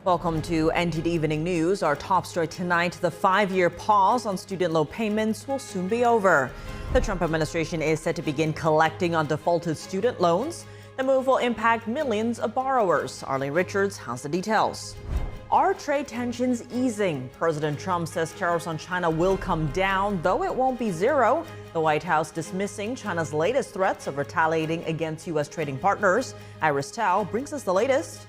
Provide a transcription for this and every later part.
Welcome to NTD Evening News. Our top story tonight, the 5-year pause on student loan payments will soon be over. The Trump administration is set to begin collecting on defaulted student loans. The move will impact millions of borrowers. Arlene Richards has the details. Are trade tensions easing? President Trump says tariffs on China will come down, though it won't be zero. The White House dismissing China's latest threats of retaliating against U.S. trading partners. Iris Tao brings us the latest.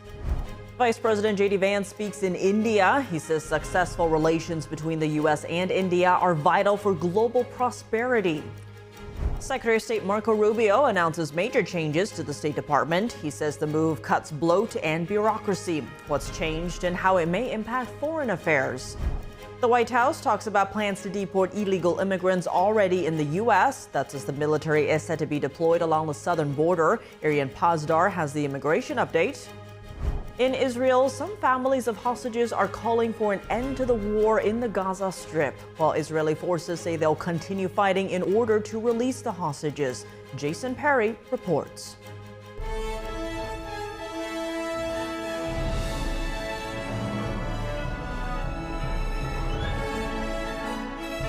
Vice President Vance speaks in India. He says successful relations between the U.S. and India are vital for global prosperity. Secretary of State Marco Rubio announces major changes to the State Department. He says the move cuts bloat and bureaucracy. What's changed and how it may impact foreign affairs. The White House talks about plans to deport illegal immigrants already in the U.S. That's as the military is set to be deployed along the southern border. Arian Pazdar has the immigration update. In Israel, some families of hostages are calling for an end to the war in the Gaza Strip, while Israeli forces say they'll continue fighting in order to release the hostages. Jason Perry reports.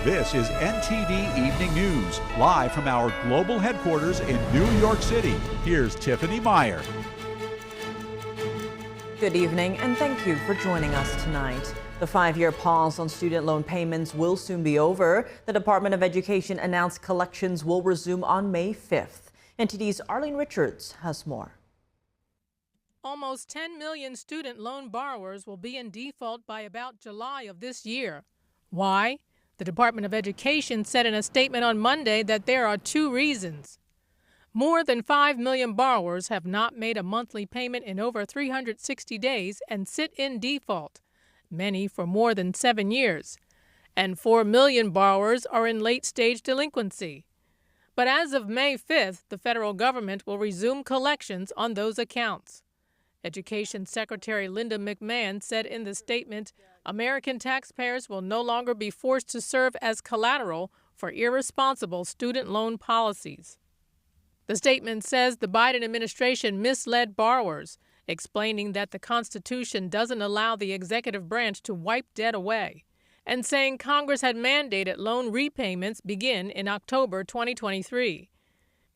This is NTD Evening News, live from our global headquarters in New York City. Here's Tiffany Meyer. Good evening, and thank you for joining us tonight. The 5-year pause on student loan payments will soon be over. The Department of Education announced collections will resume on May 5th. NTD's Arlene Richards has more. Almost 10 million student loan borrowers will be in default by about July of this year. Why? The Department of Education said in a statement on Monday that there are 2 reasons. More than 5 million borrowers have not made a monthly payment in over 360 days and sit in default, many for more than 7 years. And 4 million borrowers are in late-stage delinquency. But as of May 5th, the federal government will resume collections on those accounts. Education Secretary Linda McMahon said in the statement, American taxpayers will no longer be forced to serve as collateral for irresponsible student loan policies. The statement says the Biden administration misled borrowers, explaining that the Constitution doesn't allow the executive branch to wipe debt away, and saying Congress had mandated loan repayments begin in October 2023.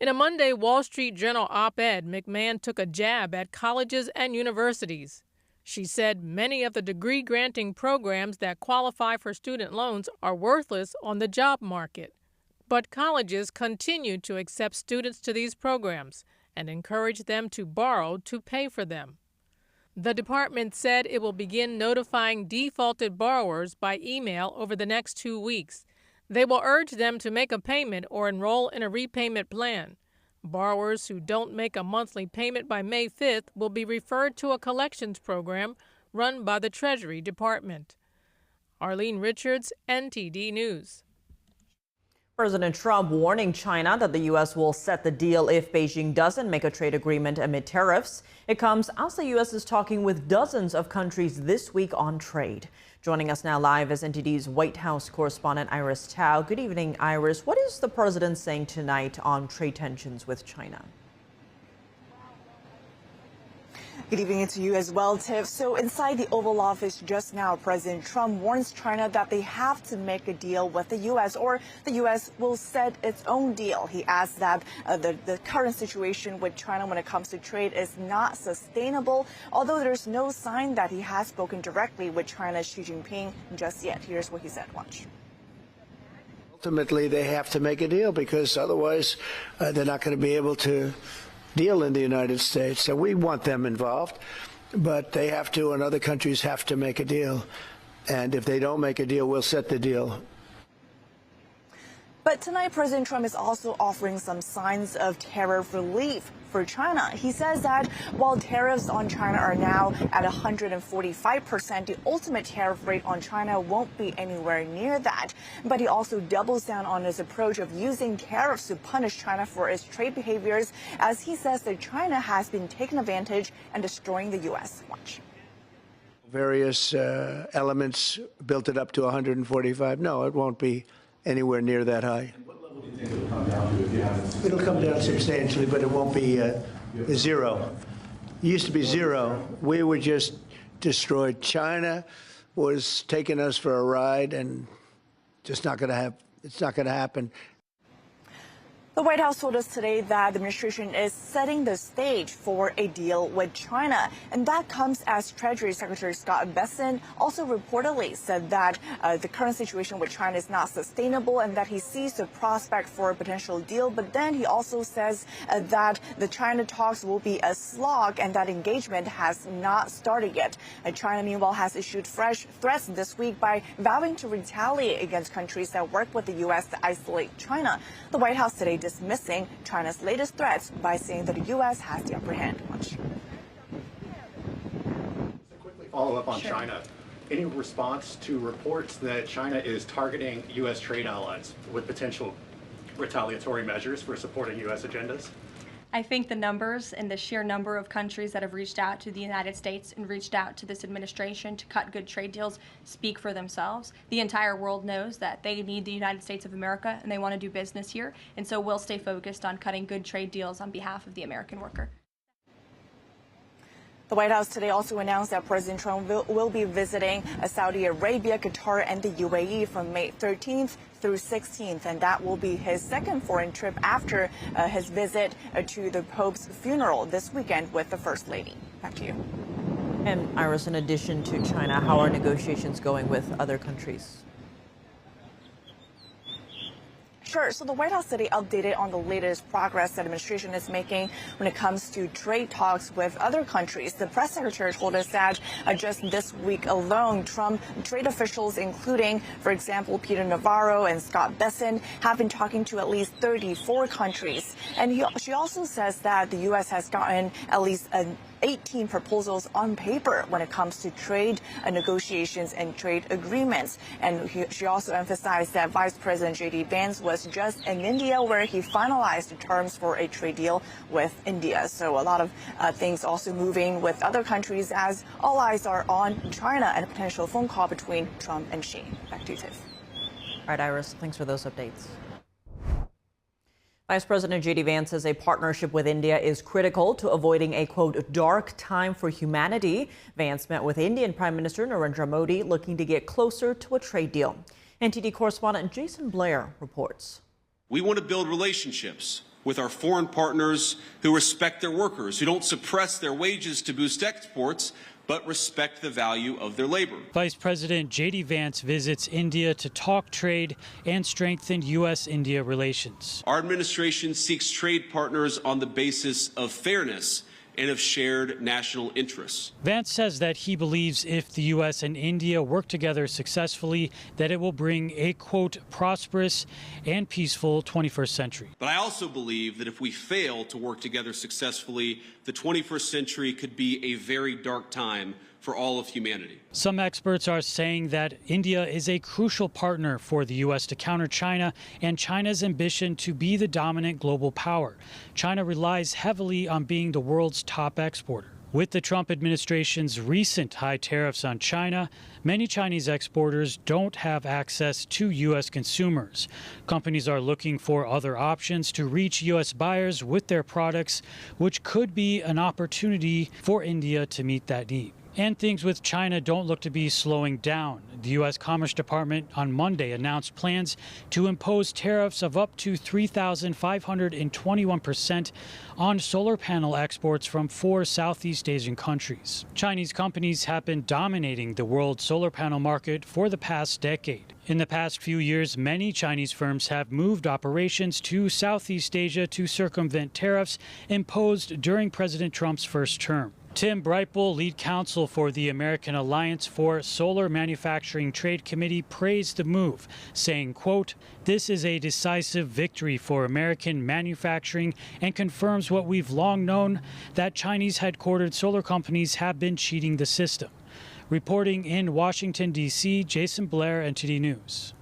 In a Monday Wall Street Journal op-ed, McMahon took a jab at colleges and universities. She said many of the degree-granting programs that qualify for student loans are worthless on the job market. But colleges continue to accept students to these programs and encourage them to borrow to pay for them. The department said it will begin notifying defaulted borrowers by email over the next 2 weeks. They will urge them to make a payment or enroll in a repayment plan. Borrowers who don't make a monthly payment by May 5th will be referred to a collections program run by the Treasury Department. Arlene Richards, NTD News. President Trump warning China that the U.S. will set the deal if Beijing doesn't make a trade agreement amid tariffs. It comes as the U.S. is talking with dozens of countries this week on trade. Joining us now live is NTD's White House correspondent Iris Tao. Good evening, Iris. What is the president saying tonight on trade tensions with China? Good evening to you as well, Tiff. So inside the Oval Office just now, President Trump warns China that they have to make a deal with the U.S. or the U.S. will set its own deal. He adds that the current situation with China when it comes to trade is not sustainable, although there's no sign that he has spoken directly with China's Xi Jinping just yet. Here's what he said. Watch. Ultimately, they have to make a deal because otherwise they're not going to be able to deal in the United States. So we want them involved, but they have to, and other countries have to make a deal. And if they don't make a deal, we'll set the deal. But tonight, President Trump is also offering some signs of tariff relief for China. He says that while tariffs on China are now at 145%, the ultimate tariff rate on China won't be anywhere near that. But he also doubles down on his approach of using tariffs to punish China for its trade behaviors, as he says that China has been taking advantage and destroying the U.S. Watch. Various elements built it up to 145. No, it won't be anywhere near that high. What level do you think it'll come down to if you haven't? It'll come down substantially, but it won't be zero. It used to be zero. We were just destroyed. China was taking us for a ride, and just not going to have. It's not going to happen. The White House told us today that the administration is setting the stage for a deal with China. And that comes as Treasury Secretary Scott Bessent also reportedly said that the current situation with China is not sustainable and that he sees the prospect for a potential deal. But then he also says that the China talks will be a slog and that engagement has not started yet. China, meanwhile, has issued fresh threats this week by vowing to retaliate against countries that work with the U.S. to isolate China. The White House today dismissing China's latest threats by saying that the U.S. has the upper hand. Watch. Quickly follow up on China. Any response to reports that China is targeting U.S. trade allies with potential retaliatory measures for supporting U.S. agendas? I think the numbers and the sheer number of countries that have reached out to the United States and reached out to this administration to cut good trade deals speak for themselves. The entire world knows that they need the United States of America and they want to do business here, and so we'll stay focused on cutting good trade deals on behalf of the American worker. The White House today also announced that President Trump will be visiting Saudi Arabia, Qatar, and the UAE from May 13th through 16th, and that will be his second foreign trip after his visit to the Pope's funeral this weekend with the First Lady. Back to you. And Iris, in addition to China, how are negotiations going with other countries? Sure. So the White House today updated on the latest progress that administration is making when it comes to trade talks with other countries. The press secretary told us that just this week alone, Trump trade officials, including, for example, Peter Navarro and Scott Bessent, have been talking to at least 34 countries. And she also says that the U.S. has gotten at least 18 proposals on paper when it comes to trade negotiations and trade agreements. And she also emphasized that Vice President J.D. Vance was just in India, where he finalized the terms for a trade deal with India. So a lot of things also moving with other countries as all eyes are on China and a potential phone call between Trump and Xi. Back to you, Tiff. All right, Iris, thanks for those updates. Vice President J.D. Vance says a partnership with India is critical to avoiding a, quote, dark time for humanity. Vance met with Indian Prime Minister Narendra Modi, looking to get closer to a trade deal. NTD correspondent Jason Blair reports. We want to build relationships with our foreign partners who respect their workers, who don't suppress their wages to boost exports, but respect the value of their labor. Vice President J.D. Vance visits India to talk trade and strengthen U.S.-India relations. Our administration seeks trade partners on the basis of fairness and of shared national interests. Vance says that he believes if the U.S. and India work together successfully, that it will bring a, quote, prosperous and peaceful 21st century. But I also believe that if we fail to work together successfully, the 21st century could be a very dark time for all of humanity. Some experts are saying that India is a crucial partner for the U.S. to counter China and China's ambition to be the dominant global power. China relies heavily on being the world's top exporter. With the Trump administration's recent high tariffs on China, many Chinese exporters don't have access to U.S. consumers. Companies are looking for other options to reach U.S. buyers with their products, which could be an opportunity for India to meet that need. And things with China don't look to be slowing down. The U.S. Commerce Department on Monday announced plans to impose tariffs of up to 3,521% on solar panel exports from 4 Southeast Asian countries. Chinese companies have been dominating the world solar panel market for the past decade. In the past few years, many Chinese firms have moved operations to Southeast Asia to circumvent tariffs imposed during President Trump's first term. Tim Brightbull, lead counsel for the American Alliance for Solar Manufacturing Trade Committee, praised the move, saying, quote, "This is a decisive victory for American manufacturing and confirms what we've long known, that Chinese headquartered solar companies have been cheating the system." Reporting in Washington, D.C., Jason Blair, NTD News.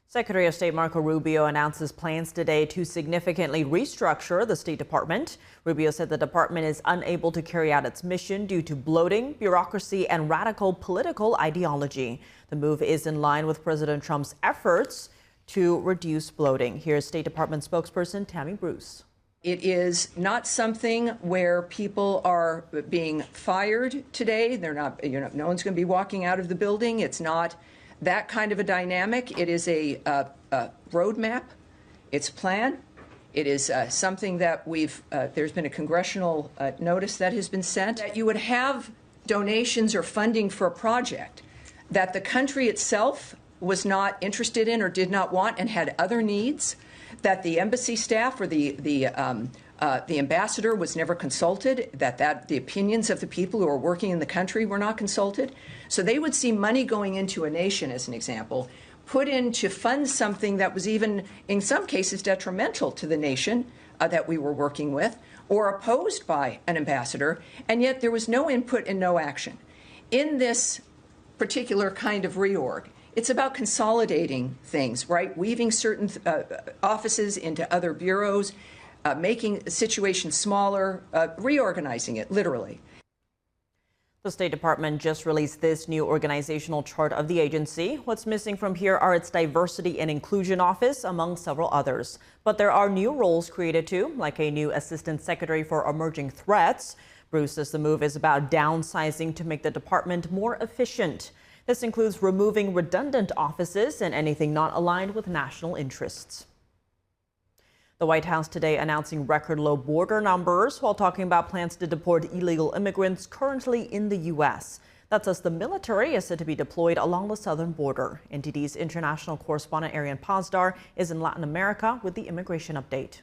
Secretary of State Marco Rubio announces plans today to significantly restructure the State Department. Rubio said the department is unable to carry out its mission due to bloating, bureaucracy, and radical political ideology. The move is in line with President Trump's efforts to reduce bloating. Here's State Department spokesperson Tammy Bruce. It is not something where people are being fired today. They're not, no one's going to be walking out of the building. It's not that kind of a dynamic. It is a roadmap. It's a plan. It is something that there's been a congressional notice that has been sent. That you would have donations or funding for a project that the country itself was not interested in or did not want and had other needs, that the embassy staff or the ambassador was never consulted, that the opinions of the people who are working in the country were not consulted. So they would see money going into a nation, as an example, put in to fund something that was even, in some cases, detrimental to the nation that we were working with, or opposed by an ambassador, and yet there was no input and no action. In this particular kind of reorg, it's about consolidating things, right? Weaving certain offices into other bureaus, making situations smaller, reorganizing it, literally. The State Department just released this new organizational chart of the agency. What's missing from here are its Diversity and Inclusion Office, among several others. But there are new roles created too, like a new Assistant Secretary for Emerging Threats. Bruce says the move is about downsizing to make the department more efficient. This includes removing redundant offices and anything not aligned with national interests. The White House today announcing record low border numbers while talking about plans to deport illegal immigrants currently in the U.S. That's as the military is said to be deployed along the southern border. NTD's international correspondent Arian Pazdar is in Latin America with the immigration update.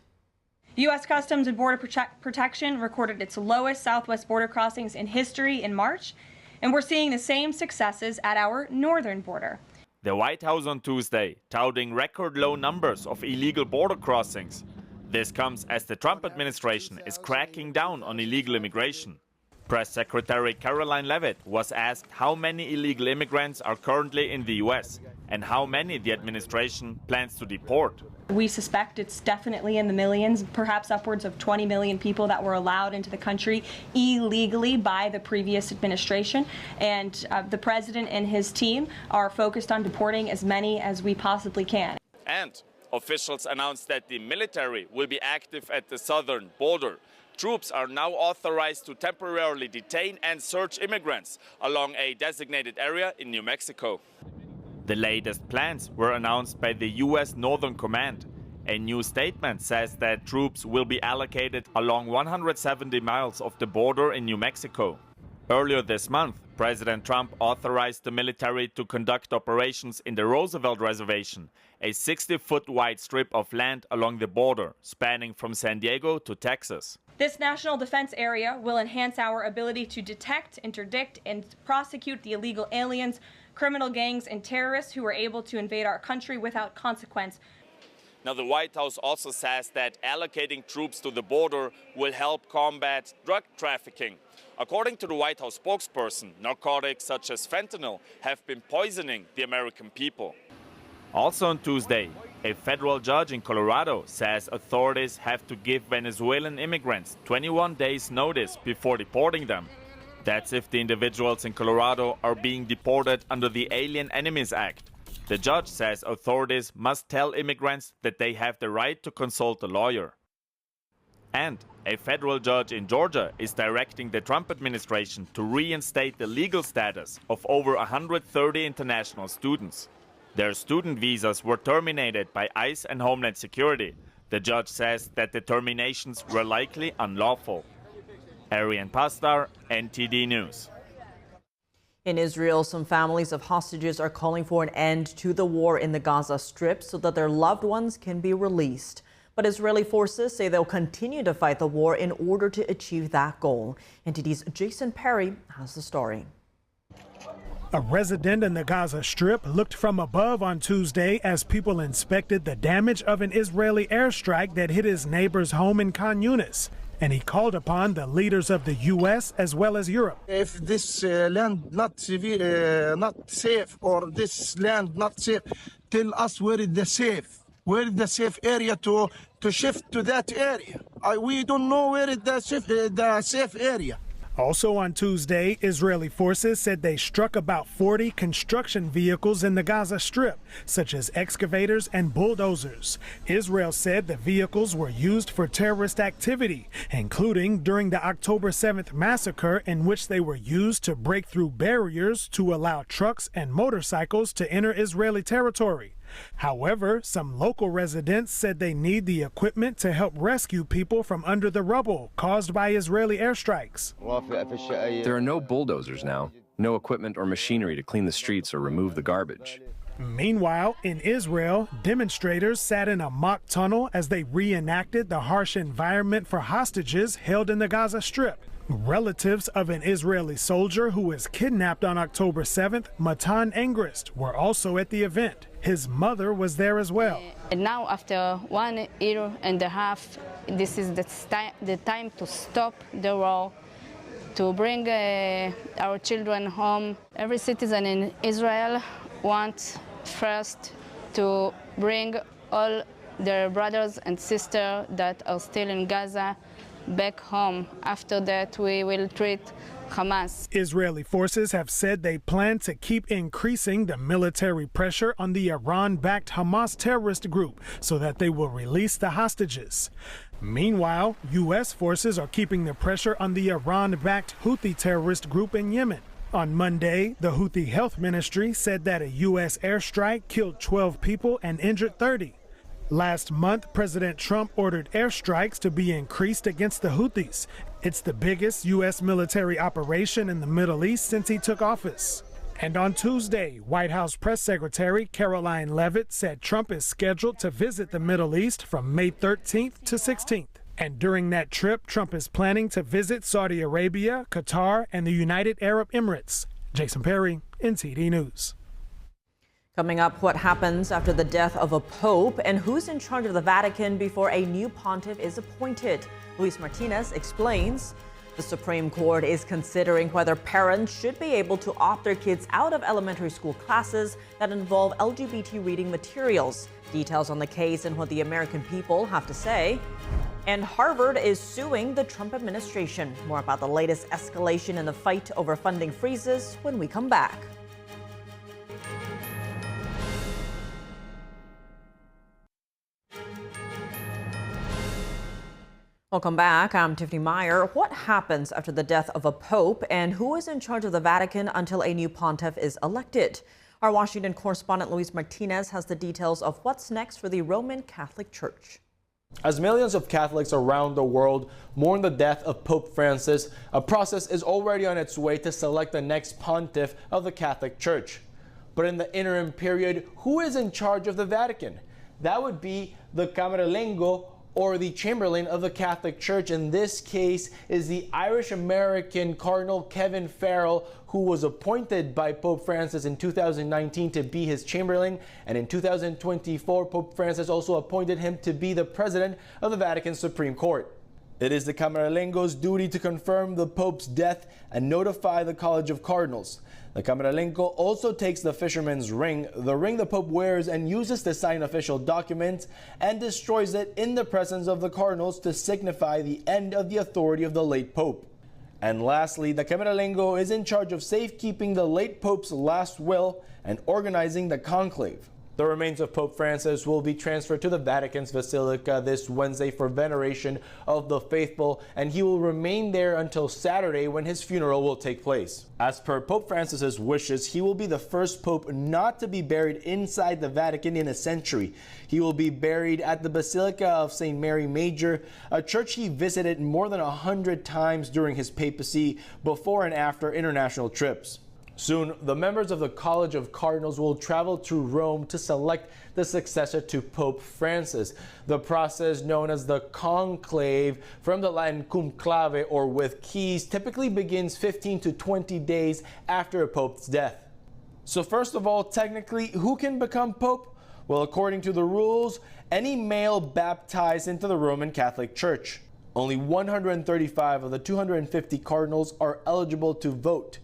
U.S. Customs and Border Protection recorded its lowest southwest border crossings in history in March, and we're seeing the same successes at our northern border. The White House on Tuesday touting record low numbers of illegal border crossings. This comes as the Trump administration is cracking down on illegal immigration. Press Secretary Caroline Leavitt was asked how many illegal immigrants are currently in the U.S. and how many the administration plans to deport. We suspect it's definitely in the millions, perhaps upwards of 20 million people that were allowed into the country illegally by the previous administration. And the president and his team are focused on deporting as many as we possibly can. And officials announced that the military will be active at the southern border. Troops are now authorized to temporarily detain and search immigrants along a designated area in New Mexico. The latest plans were announced by the U.S. Northern Command. A new statement says that troops will be allocated along 170 miles of the border in New Mexico. Earlier this month, President Trump authorized the military to conduct operations in the Roosevelt Reservation, a 60-foot wide strip of land along the border, spanning from San Diego to Texas. This national defense area will enhance our ability to detect, interdict, and prosecute the illegal aliens, criminal gangs, and terrorists who are able to invade our country without consequence. Now, the White House also says that allocating troops to the border will help combat drug trafficking. According to the White House spokesperson, narcotics such as fentanyl have been poisoning the American people. Also on Tuesday, a federal judge in Colorado says authorities have to give Venezuelan immigrants 21 days notice before deporting them. That's if the individuals in Colorado are being deported under the Alien Enemies Act. The judge says authorities must tell immigrants that they have the right to consult a lawyer. And a federal judge in Georgia is directing the Trump administration to reinstate the legal status of over 130 international students. Their student visas were terminated by ICE and Homeland Security. The judge says that the terminations were likely unlawful. Arian Pazdar, NTD News. In Israel, some families of hostages are calling for an end to the war in the Gaza Strip so that their loved ones can be released. But Israeli forces say they'll continue to fight the war in order to achieve that goal. NTD's Jason Perry has the story. A resident in the Gaza Strip looked from above on Tuesday as people inspected the damage of an Israeli airstrike that hit his neighbor's home in Khan Yunis. And he called upon the leaders of the U.S. as well as Europe. If this land not safe, or this land not safe, tell us where is the safe. Where is the safe area to shift to that area? We don't know where is the safe area. Also on Tuesday, Israeli forces said they struck about 40 construction vehicles in the Gaza Strip, such as excavators and bulldozers. Israel said the vehicles were used for terrorist activity, including during the October 7th massacre, in which they were used to break through barriers to allow trucks and motorcycles to enter Israeli territory. However, some local residents said they need the equipment to help rescue people from under the rubble caused by Israeli airstrikes. There are no bulldozers now, no equipment or machinery to clean the streets or remove the garbage. Meanwhile, in Israel, demonstrators sat in a mock tunnel as they reenacted the harsh environment for hostages held in the Gaza Strip. Relatives of an Israeli soldier who was kidnapped on October 7th, Matan Engrist, were also at the event. His mother was there as well. And now, after 1.5 years, this is the time to stop the war, to bring our children home. Every citizen in Israel wants first to bring all their brothers and sisters that are still in Gaza back home. After that, we will treat Hamas. Israeli forces have said they plan to keep increasing the military pressure on the Iran-backed Hamas terrorist group so that they will release the hostages. Meanwhile, U.S. forces are keeping the pressure on the Iran-backed Houthi terrorist group in Yemen. On Monday, the Houthi Health Ministry said that a U.S. airstrike killed 12 people and injured 30. Last month, President Trump ordered airstrikes to be increased against the Houthis. It's the biggest U.S. military operation in the Middle East since he took office. And on Tuesday, White House Press Secretary Caroline Leavitt said Trump is scheduled to visit the Middle East from May 13th to 16th. And during that trip, Trump is planning to visit Saudi Arabia, Qatar, and the United Arab Emirates. Jason Perry, NTD News. Coming up, what happens after the death of a pope and who's in charge of the Vatican before a new pontiff is appointed. Luis Martinez explains. The Supreme Court is considering whether parents should be able to opt their kids out of elementary school classes that involve LGBT reading materials. Details on the case and what the American people have to say. And Harvard is suing the Trump administration. More about the latest escalation in the fight over funding freezes when we come back. Welcome back. I'm Tiffany Meyer. What happens after the death of a pope and who is in charge of the Vatican until a new pontiff is elected? Our Washington correspondent Luis Martinez has the details of what's next for the Roman Catholic Church. As millions of Catholics around the world mourn the death of Pope Francis, a process is already on its way to select the next pontiff of the Catholic Church. But in the interim period, who is in charge of the Vatican? That would be the Camerlengo, or the Chamberlain of the Catholic Church. In this case is the Irish-American Cardinal Kevin Farrell, who was appointed by Pope Francis in 2019 to be his Chamberlain, and in 2024 Pope Francis also appointed him to be the President of the Vatican Supreme Court. It is the Camerlengo's duty to confirm the Pope's death and notify the College of Cardinals. The Camerlengo also takes the fisherman's ring, the ring the Pope wears and uses to sign official documents, and destroys it in the presence of the cardinals to signify the end of the authority of the late Pope. And lastly, the Camerlengo is in charge of safekeeping the late Pope's last will and organizing the conclave. The remains of Pope Francis will be transferred to the Vatican's Basilica this Wednesday for veneration of the faithful, and he will remain there until Saturday when his funeral will take place. As per Pope Francis's wishes, he will be the first pope not to be buried inside the Vatican in a century. He will be buried at the Basilica of St. Mary Major, a church he visited more than 100 times during his papacy, before and after international trips. Soon, the members of the College of Cardinals will travel to Rome to select the successor to Pope Francis. The process, known as the Conclave, from the Latin Conclave, or with keys, typically begins 15 to 20 days after a pope's death. So first of all, technically, who can become pope? Well, according to the rules, any male baptized into the Roman Catholic Church. Only 135 of the 250 cardinals are eligible to vote.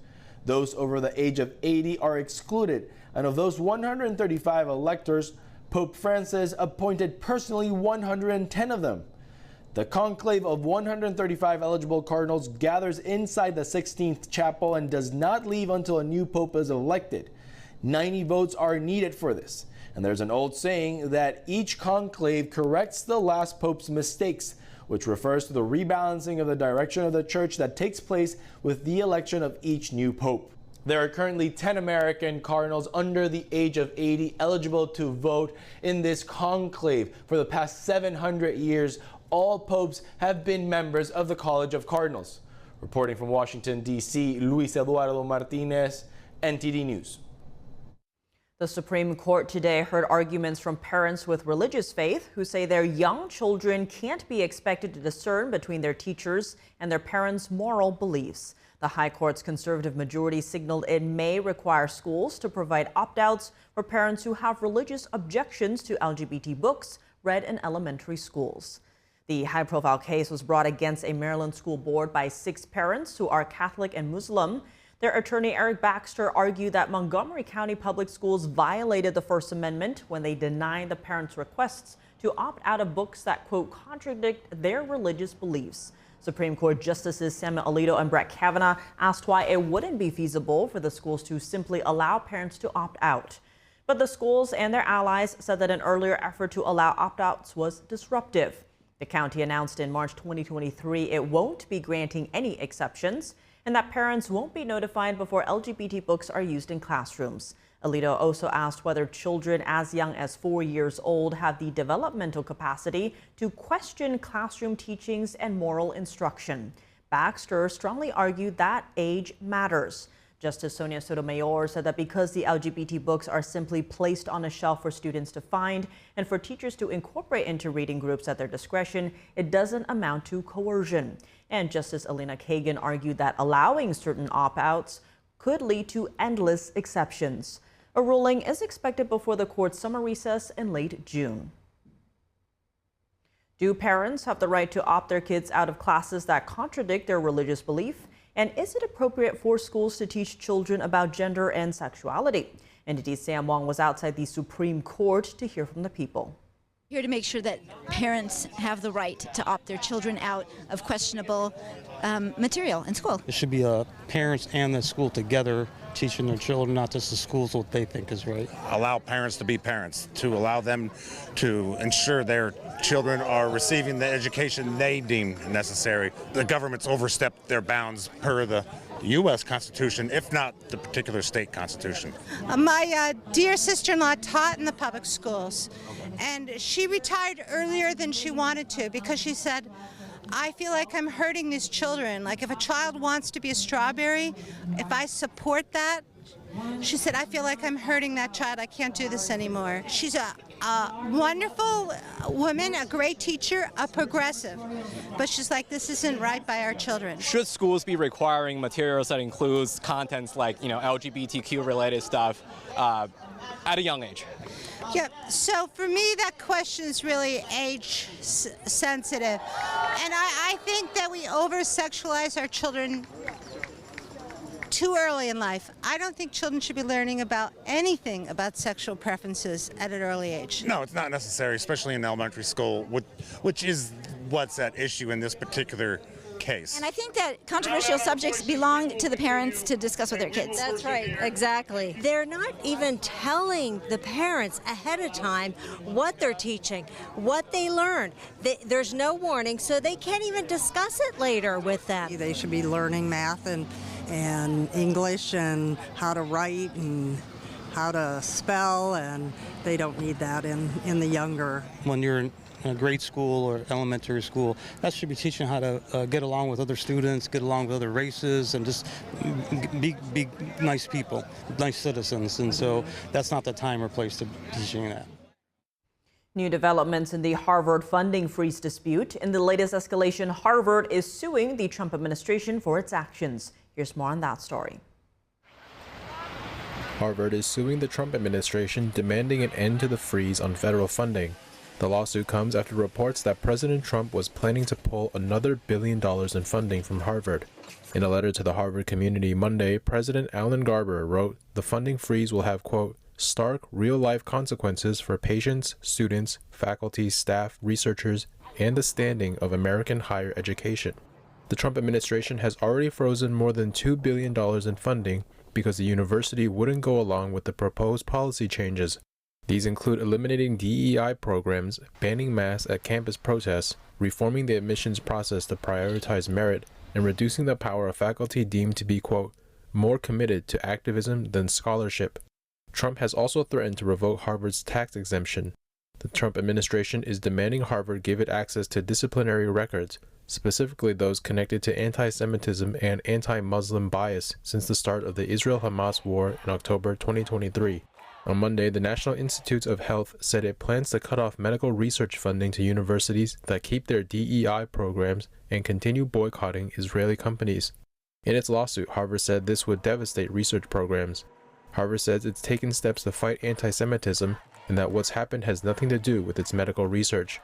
Those over the age of 80 are excluded, and of those 135 electors, Pope Francis appointed personally 110 of them. The conclave of 135 eligible cardinals gathers inside the 16th chapel and does not leave until a new pope is elected. 90 votes are needed for this. And there's an old saying that each conclave corrects the last pope's mistakes, which refers to the rebalancing of the direction of the church that takes place with the election of each new pope. There are currently 10 American cardinals under the age of 80 eligible to vote in this conclave. For the past 700 years, all popes have been members of the College of Cardinals. Reporting from Washington, D.C., Luis Eduardo Martinez, NTD News. The Supreme Court today heard arguments from parents with religious faith who say their young children can't be expected to discern between their teachers and their parents' moral beliefs. The High Court's conservative majority signaled it may require schools to provide opt-outs for parents who have religious objections to LGBT books read in elementary schools. The high-profile case was brought against a Maryland school board by 6 parents who are Catholic and Muslim. Their attorney, Eric Baxter, argued that Montgomery County Public Schools violated the First Amendment when they denied the parents' requests to opt out of books that, quote, contradict their religious beliefs. Supreme Court Justices Samuel Alito and Brett Kavanaugh asked why it wouldn't be feasible for the schools to simply allow parents to opt out. But the schools and their allies said that an earlier effort to allow opt-outs was disruptive. The county announced in March 2023 it won't be granting any exceptions and that parents won't be notified before LGBT books are used in classrooms. Alito also asked whether children as young as 4 years old have the developmental capacity to question classroom teachings and moral instruction. Baxter strongly argued that age matters. Justice Sonia Sotomayor said that because the LGBT books are simply placed on a shelf for students to find and for teachers to incorporate into reading groups at their discretion, it doesn't amount to coercion. And Justice Elena Kagan argued that allowing certain opt-outs could lead to endless exceptions. A ruling is expected before the court's summer recess in late June. Do parents have the right to opt their kids out of classes that contradict their religious belief? And is it appropriate for schools to teach children about gender and sexuality? NTD's Sam Wong was outside the Supreme Court to hear from the people. Here to make sure that parents have the right to opt their children out of questionable material in school. It should be parents and the school together teaching their children, not just the schools, what they think is right. Allow parents to be parents, to allow them to ensure their children are receiving the education they deem necessary. The government's overstepped their bounds per the U.S. Constitution, if not the particular state constitution. My dear sister-in-law taught in the public schools, and she retired earlier than she wanted to because she said, I feel like I'm hurting these children. Like if a child wants to be a strawberry, if I support that, she said, I feel like I'm hurting that child. I can't do this anymore. She's a wonderful woman, a great teacher, a progressive. But she's like, this isn't right by our children. Should schools be requiring materials that includes contents like, LGBTQ related stuff at a young age? Yeah, so for me, that question is really age sensitive. And I think that we over-sexualize our children too early in life. I don't think children should be learning about anything about sexual preferences at an early age. No, it's not necessary, especially in elementary school, which is what's at issue in this particular case. And I think that controversial subjects belong to the parents to discuss with their kids. That's right, exactly. They're not even telling the parents ahead of time what they're teaching, what they learn. There's no warning, so they can't even discuss it later with them. They should be learning math and English and how to write and how to spell, and they don't need that in the younger. When you're in grade school or elementary school, that should be teaching how to get along with other students, get along with other races, and just be nice people, nice citizens. And so that's not the time or place to be teaching that. New developments in the Harvard funding freeze dispute. In the latest escalation, Harvard is suing the Trump administration for its actions. Here's more on that story. Harvard is suing the Trump administration, demanding an end to the freeze on federal funding. The lawsuit comes after reports that President Trump was planning to pull another $1 billion in funding from Harvard. In a letter to the Harvard community Monday, President Alan Garber wrote, "The funding freeze will have, quote, stark, real-life consequences for patients, students, faculty, staff, researchers, and the standing of American higher education. The Trump administration has already frozen more than $2 billion in funding because the university wouldn't go along with the proposed policy changes. These include eliminating DEI programs, banning masks at campus protests, reforming the admissions process to prioritize merit, and reducing the power of faculty deemed to be, quote, more committed to activism than scholarship. Trump has also threatened to revoke Harvard's tax exemption. The Trump administration is demanding Harvard give it access to disciplinary records, specifically those connected to anti-Semitism and anti-Muslim bias since the start of the Israel-Hamas war in October 2023. On Monday, the National Institutes of Health said it plans to cut off medical research funding to universities that keep their DEI programs and continue boycotting Israeli companies. In its lawsuit, Harvard said this would devastate research programs. Harvard says it's taken steps to fight anti-Semitism and that what's happened has nothing to do with its medical research.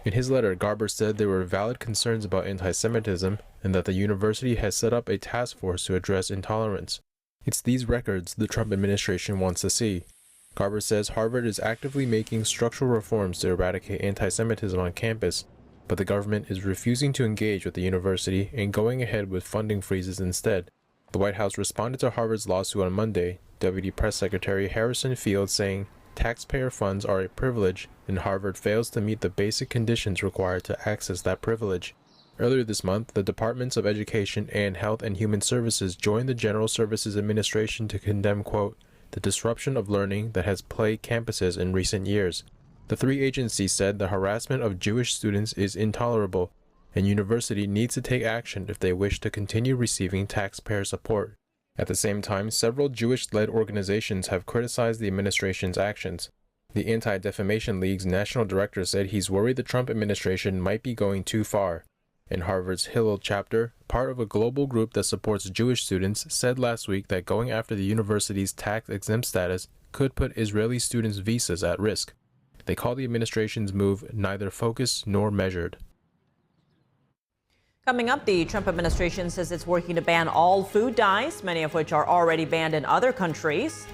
In his letter, Garber said there were valid concerns about anti-Semitism and that the university has set up a task force to address intolerance. It's these records the Trump administration wants to see. Garber says Harvard is actively making structural reforms to eradicate anti-Semitism on campus, but the government is refusing to engage with the university and going ahead with funding freezes instead. The White House responded to Harvard's lawsuit on Monday, Deputy Press Secretary Harrison Fields saying, taxpayer funds are a privilege and Harvard fails to meet the basic conditions required to access that privilege. Earlier this month, the Departments of Education and Health and Human Services joined the General Services Administration to condemn, quote, the disruption of learning that has plagued campuses in recent years. The three agencies said the harassment of Jewish students is intolerable, and university needs to take action if they wish to continue receiving taxpayer support. At the same time, several Jewish-led organizations have criticized the administration's actions. The Anti-Defamation League's national director said he's worried the Trump administration might be going too far. And Harvard's Hillel chapter, part of a global group that supports Jewish students, said last week that going after the university's tax-exempt status could put Israeli students' visas at risk. They call the administration's move neither focused nor measured. Coming up, the Trump administration says it's working to ban all food dyes, many of which are already banned in other countries.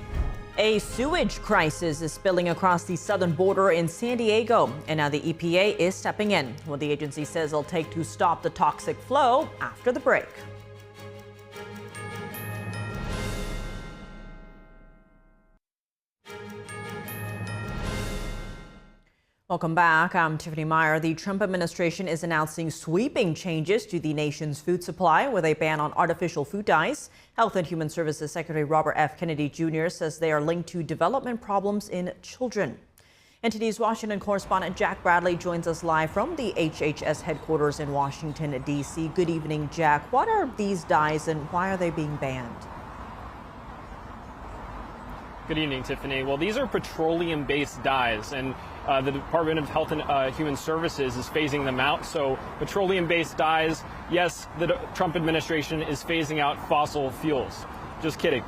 A sewage crisis is spilling across the southern border in San Diego, and now the EPA is stepping in. What the agency says it'll take to stop the toxic flow after the break. Welcome back. I'm Tiffany Meyer. The Trump administration is announcing sweeping changes to the nation's food supply with a ban on artificial food dyes. Health and Human Services Secretary Robert F. Kennedy Jr. says they are linked to development problems in children. NTD's Washington correspondent Jack Bradley joins us live from the HHS headquarters in Washington, D.C. Good evening, Jack. What are these dyes and why are they being banned? Good evening, Tiffany. Well, these are petroleum-based dyes, and the Department of Health and Human Services is phasing them out. So petroleum-based dyes, yes, the Trump administration is phasing out fossil fuels. Just kidding.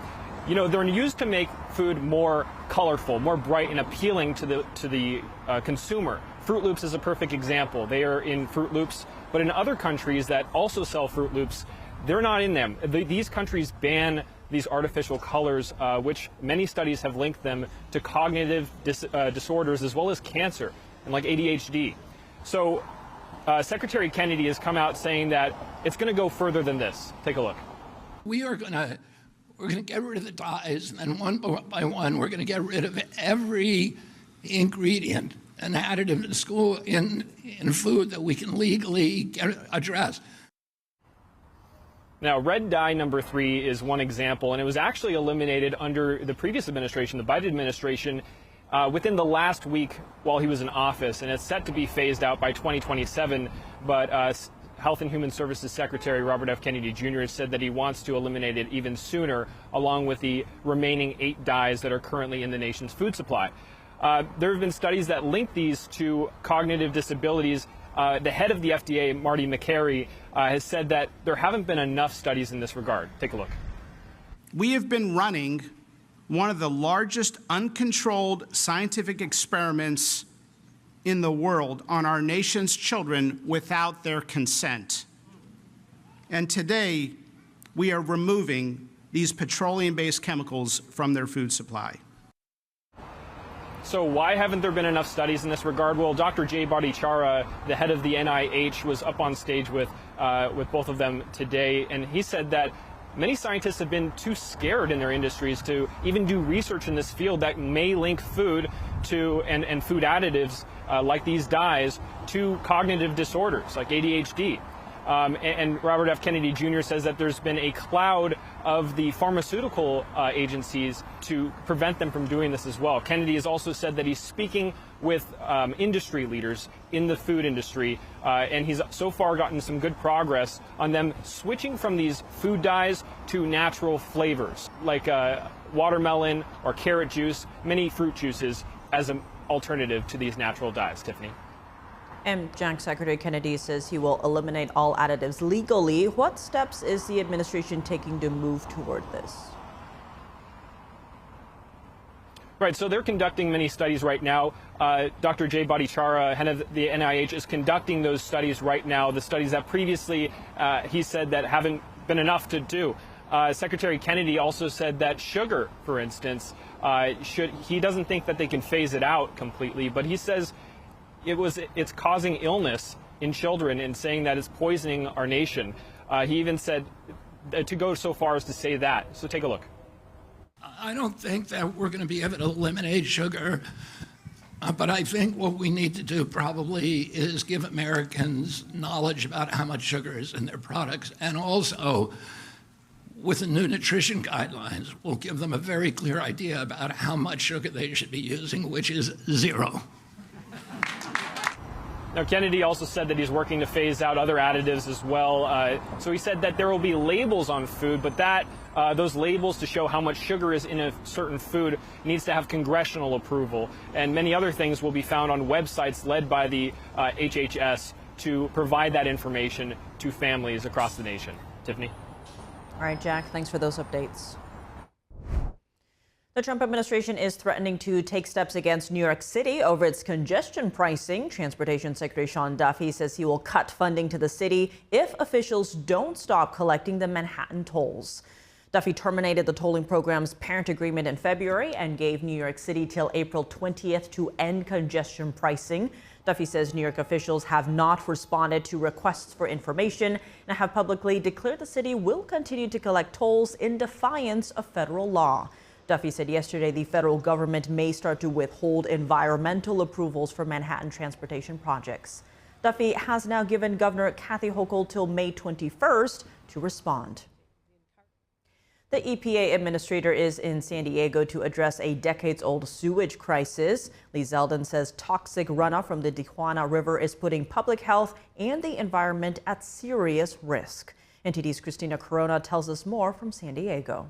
You know, they're used to make food more colorful, more bright and appealing to the consumer. Fruit Loops is a perfect example. They are in Fruit Loops, but in other countries that also sell Fruit Loops, they're not in them. These countries ban these artificial colors, which many studies have linked them to cognitive disorders as well as cancer and like ADHD. So Secretary Kennedy has come out saying that it's going to go further than this. Take a look. We're going to get rid of the dyes, and then one by one we're going to get rid of every ingredient and additive in school in food that we can legally address. Now, red dye number 3 is one example, and it was actually eliminated under the previous administration, the Biden administration, within the last week while he was in office, and it's set to be phased out by 2027. But Health and Human Services Secretary Robert F. Kennedy Jr. has said that he wants to eliminate it even sooner, along with the remaining 8 dyes that are currently in the nation's food supply. There have been studies that link these to cognitive disabilities. The head of the FDA, Marty McCary, has said that there haven't been enough studies in this regard. Take a look. We have been running one of the largest uncontrolled scientific experiments in the world on our nation's children without their consent. And today, we are removing these petroleum-based chemicals from their food supply. So why haven't there been enough studies in this regard? Well, Dr. Jay Bhattacharya, the head of the NIH, was up on stage with both of them today, and he said that many scientists have been too scared in their industries to even do research in this field that may link food to and food additives like these dyes to cognitive disorders like ADHD. And Robert F. Kennedy Jr. says that there's been a cloud of the pharmaceutical agencies to prevent them from doing this as well. Kennedy has also said that he's speaking with industry leaders in the food industry, and he's so far gotten some good progress on them switching from these food dyes to natural flavors like watermelon or carrot juice, many fruit juices as an alternative to these natural dyes. Tiffany. And Jack, Secretary Kennedy says he will eliminate all additives legally. What steps is the administration taking to move toward this? Right, so they're conducting many studies right now. Dr. Jay Bhattacharya, head of the NIH, is conducting those studies right now, the studies that previously he said that haven't been enough to do. Secretary Kennedy also said that sugar, for instance, he doesn't think that they can phase it out completely, but he says it's causing illness in children and saying that it's poisoning our nation. He even said to go so far as to say that. So take a look. I don't think that we're going to be able to eliminate sugar, but I think what we need to do probably is give Americans knowledge about how much sugar is in their products, and also with the new nutrition guidelines, we'll give them a very clear idea about how much sugar they should be using, which is 0. Now, Kennedy also said that he's working to phase out other additives as well. So he said that there will be labels on food, but that those labels to show how much sugar is in a certain food needs to have congressional approval. And many other things will be found on websites led by the HHS to provide that information to families across the nation. Tiffany. All right, Jack, thanks for those updates. The Trump administration is threatening to take steps against New York City over its congestion pricing. Transportation Secretary Sean Duffy says he will cut funding to the city if officials don't stop collecting the Manhattan tolls. Duffy terminated the tolling program's parent agreement in February and gave New York City till April 20th to end congestion pricing. Duffy says New York officials have not responded to requests for information and have publicly declared the city will continue to collect tolls in defiance of federal law. Duffy said yesterday the federal government may start to withhold environmental approvals for Manhattan transportation projects. Duffy has now given Governor Kathy Hochul till May 21st to respond. The EPA administrator is in San Diego to address a decades-old sewage crisis. Lee Zeldin says toxic runoff from the Tijuana River is putting public health and the environment at serious risk. NTD's Christina Corona tells us more from San Diego.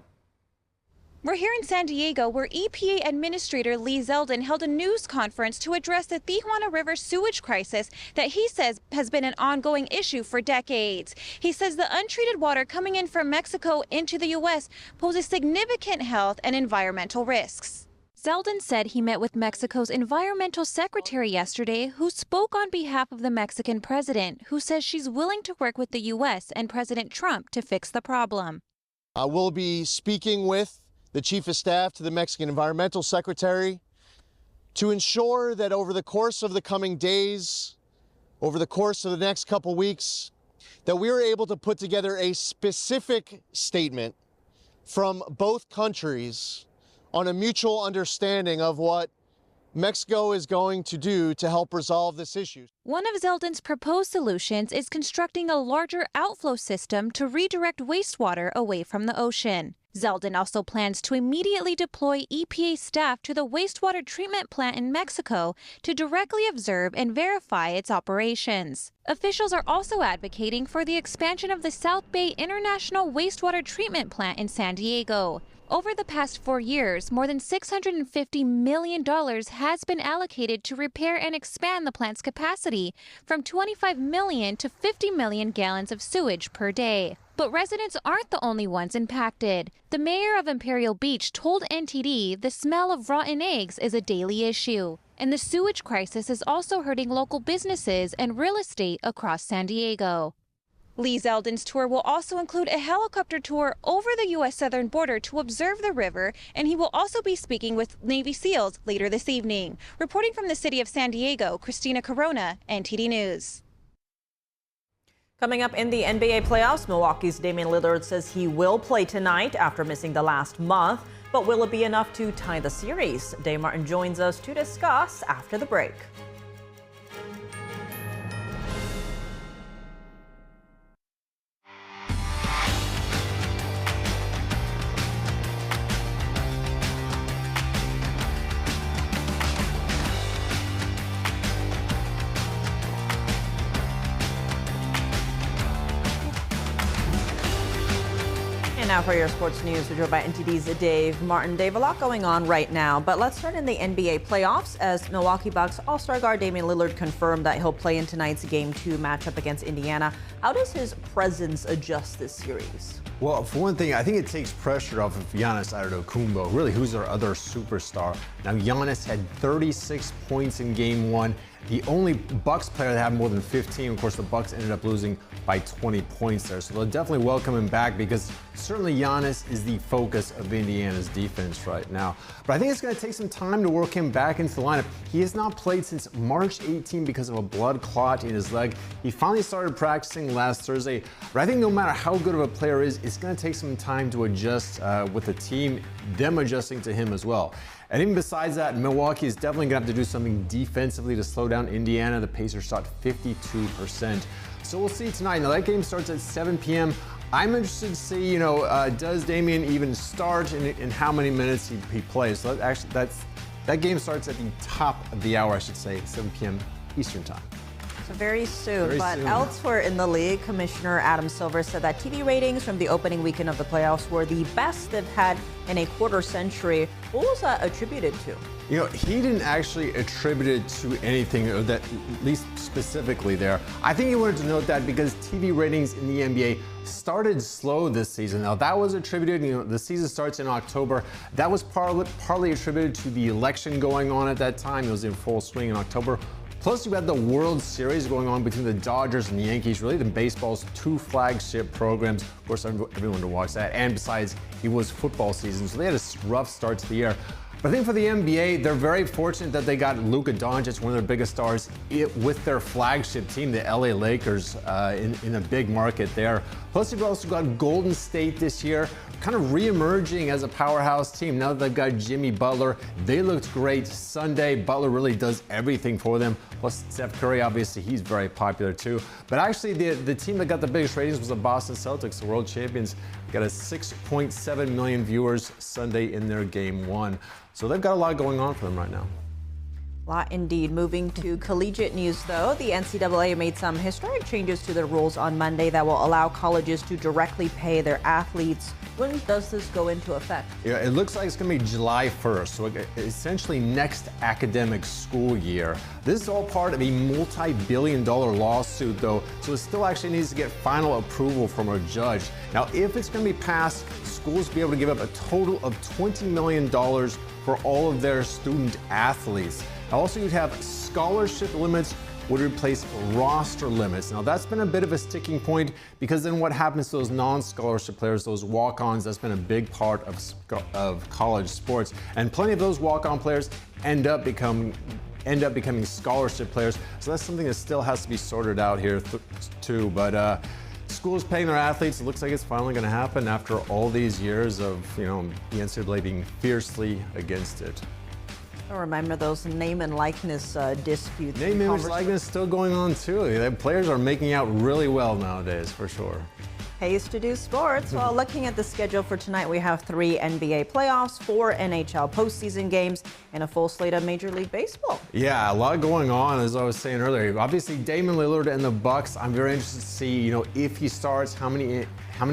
We're here in San Diego, where EPA Administrator Lee Zeldin held a news conference to address the Tijuana River sewage crisis that he says has been an ongoing issue for decades. He says the untreated water coming in from Mexico into the U.S. poses significant health and environmental risks. Zeldin said he met with Mexico's environmental secretary yesterday, who spoke on behalf of the Mexican president, who says she's willing to work with the U.S. and President Trump to fix the problem. I will be speaking with the Chief of Staff to the Mexican Environmental Secretary to ensure that over the course of the coming days, over the course of the next couple weeks, that we are able to put together a specific statement from both countries on a mutual understanding of what Mexico is going to do to help resolve this issue. One of Zeldin's proposed solutions is constructing a larger outflow system to redirect wastewater away from the ocean. Zeldin also plans to immediately deploy EPA staff to the wastewater treatment plant in Mexico to directly observe and verify its operations. Officials are also advocating for the expansion of the South Bay International Wastewater Treatment Plant in San Diego. Over the past 4 years, more than $650 million has been allocated to repair and expand the plant's capacity from 25 million to 50 million gallons of sewage per day. But residents aren't the only ones impacted. The mayor of Imperial Beach told NTD the smell of rotten eggs is a daily issue. And the sewage crisis is also hurting local businesses and real estate across San Diego. Lee Zeldin's tour will also include a helicopter tour over the U.S. southern border to observe the river, and he will also be speaking with Navy SEALs later this evening. Reporting from the city of San Diego, Christina Corona, NTD News. Coming up in the NBA playoffs, Milwaukee's Damian Lillard says he will play tonight after missing the last month. But will it be enough to tie the series? Dave Martin joins us to discuss after the break. Now for your sports news, we're joined by NTD's Dave Martin. Dave, a lot going on right now, but let's start in the NBA playoffs as Milwaukee Bucks All-Star guard Damian Lillard confirmed that he'll play in tonight's Game 2 matchup against Indiana. How does his presence adjust this series? Well, for one thing, I think it takes pressure off of Giannis Antetokounmpo, really who's our other superstar. Now, Giannis had 36 points in Game 1. The only Bucks player that had more than 15, of course, the Bucks ended up losing by 20 points there. So they'll definitely welcome him back because certainly Giannis is the focus of Indiana's defense right now. But I think it's going to take some time to work him back into the lineup. He has not played since March 18 because of a blood clot in his leg. He finally started practicing last Thursday. But I think no matter how good of a player is, it's going to take some time to adjust with the team, them adjusting to him as well. And even besides that, Milwaukee is definitely going to have to do something defensively to slow down Indiana. The Pacers shot 52%. So we'll see tonight. Now that game starts at 7 p.m. I'm interested to see, does Damian even start and how many minutes he plays. So that game starts at the top of the hour, I should say, 7 p.m. Eastern time. So very soon. Elsewhere in the league, Commissioner Adam Silver said that TV ratings from the opening weekend of the playoffs were the best they've had in a quarter century. What was that attributed to? He didn't actually attribute it to anything, that at least specifically there. I think he wanted to note that because TV ratings in the NBA started slow this season. Now that was attributed, the season starts in October. That was partly attributed to the election going on at that time. It was in full swing in October. Plus, you had the World Series going on between the Dodgers and the Yankees, really the baseball's two flagship programs. Of course, everyone to watch that. And besides, it was football season, so they had a rough start to the year. But I think for the NBA, they're very fortunate that they got Luka Doncic, one of their biggest stars, with their flagship team, the LA Lakers, in a big market there. Plus, you've also got Golden State this year, kind of re-emerging as a powerhouse team. Now that they've got Jimmy Butler, they looked great Sunday. Butler really does everything for them. Plus, Steph Curry, obviously, he's very popular too. But actually, the team that got the biggest ratings was the Boston Celtics, the world champions. Got a 6.7 million viewers Sunday in their Game 1. So they've got a lot going on for them right now. A lot indeed. Moving to collegiate news, though, the NCAA made some historic changes to their rules on Monday that will allow colleges to directly pay their athletes. When does this go into effect? Yeah, it looks like it's going to be July 1st, so essentially next academic school year. This is all part of a multi-billion-dollar lawsuit, though, so it still actually needs to get final approval from a judge. Now, if it's going to be passed, schools will be able to give up a total of $20 million for all of their student athletes. Also, you'd have scholarship limits would replace roster limits. Now, that's been a bit of a sticking point because then what happens to those non-scholarship players, those walk-ons, that's been a big part of college sports. And plenty of those walk-on players end up becoming scholarship players. So that's something that still has to be sorted out here too. But schools paying their athletes, it looks like it's finally going to happen after all these years of, the NCAA being fiercely against it. I remember those name and likeness disputes. Name, image, likeness still going on too. The players are making out really well nowadays, for sure. Pays to do sports. Well, looking at the schedule for tonight, we have 3 NBA playoffs, 4 NHL postseason games, and a full slate of Major League Baseball. Yeah, a lot going on, as I was saying earlier. Obviously, Damian Lillard and the Bucks. I'm very interested to see, if he starts, how many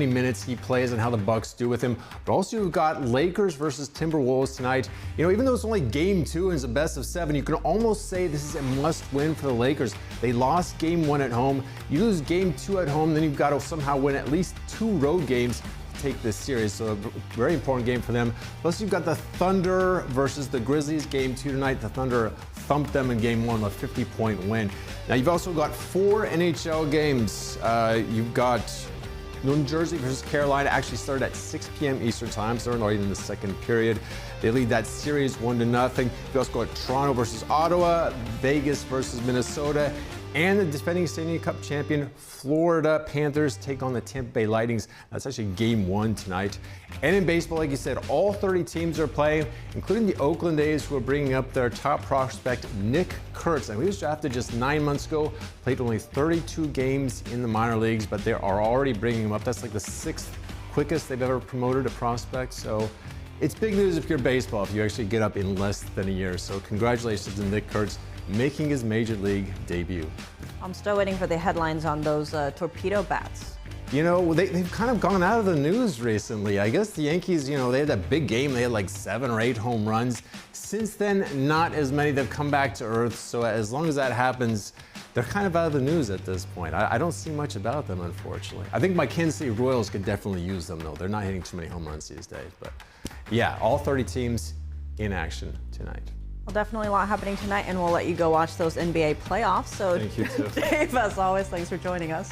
minutes he plays, and how the Bucks do with him. But also, you've got Lakers versus Timberwolves tonight. Even though it's only Game 2 and it's a best of 7, you can almost say this is a must-win for the Lakers. They lost Game 1 at home. You lose Game 2 at home, then you've got to somehow win at least 2 road games take this series, so a very important game for them. Plus, you've got the Thunder versus the Grizzlies, game 2 tonight. The Thunder thumped them in game 1 with a 50-point win. Now, you've also got 4 NHL games. You've got New Jersey versus Carolina actually started at 6 p.m. Eastern time, so they're not even in the second period. They lead that series 1-0. You also got Toronto versus Ottawa, Vegas versus Minnesota, and the defending Stanley Cup champion Florida Panthers take on the Tampa Bay Lightnings. That's actually game 1 tonight. And in baseball, like you said, all 30 teams are playing, including the Oakland A's, who are bringing up their top prospect, Nick Kurtz. And he was drafted just 9 months ago, played only 32 games in the minor leagues, but they are already bringing him up. That's like the 6th quickest they've ever promoted a prospect. So it's big news if you're baseball, if you actually get up in less than a year. So congratulations to Nick Kurtz, making his major league debut. I'm still waiting for the headlines on those torpedo bats. You know, they've kind of gone out of the news recently. I guess the Yankees, you know, they had that big game. They had like 7 or 8 home runs. Since then, not as many. They've come back to earth. So as long as that happens, they're kind of out of the news at this point. I don't see much about them, unfortunately. I think my Kansas City Royals could definitely use them, though. They're not hitting too many home runs these days. But yeah, all 30 teams in action tonight. Well, definitely a lot happening tonight, and we'll let you go watch those NBA playoffs. So, thank you, too. Dave, as always, thanks for joining us.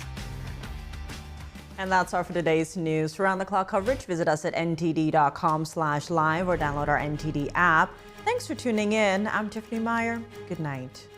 And that's all for today's news. For round-the-clock coverage, visit us at ntd.com/live or download our NTD app. Thanks for tuning in. I'm Tiffany Meyer. Good night.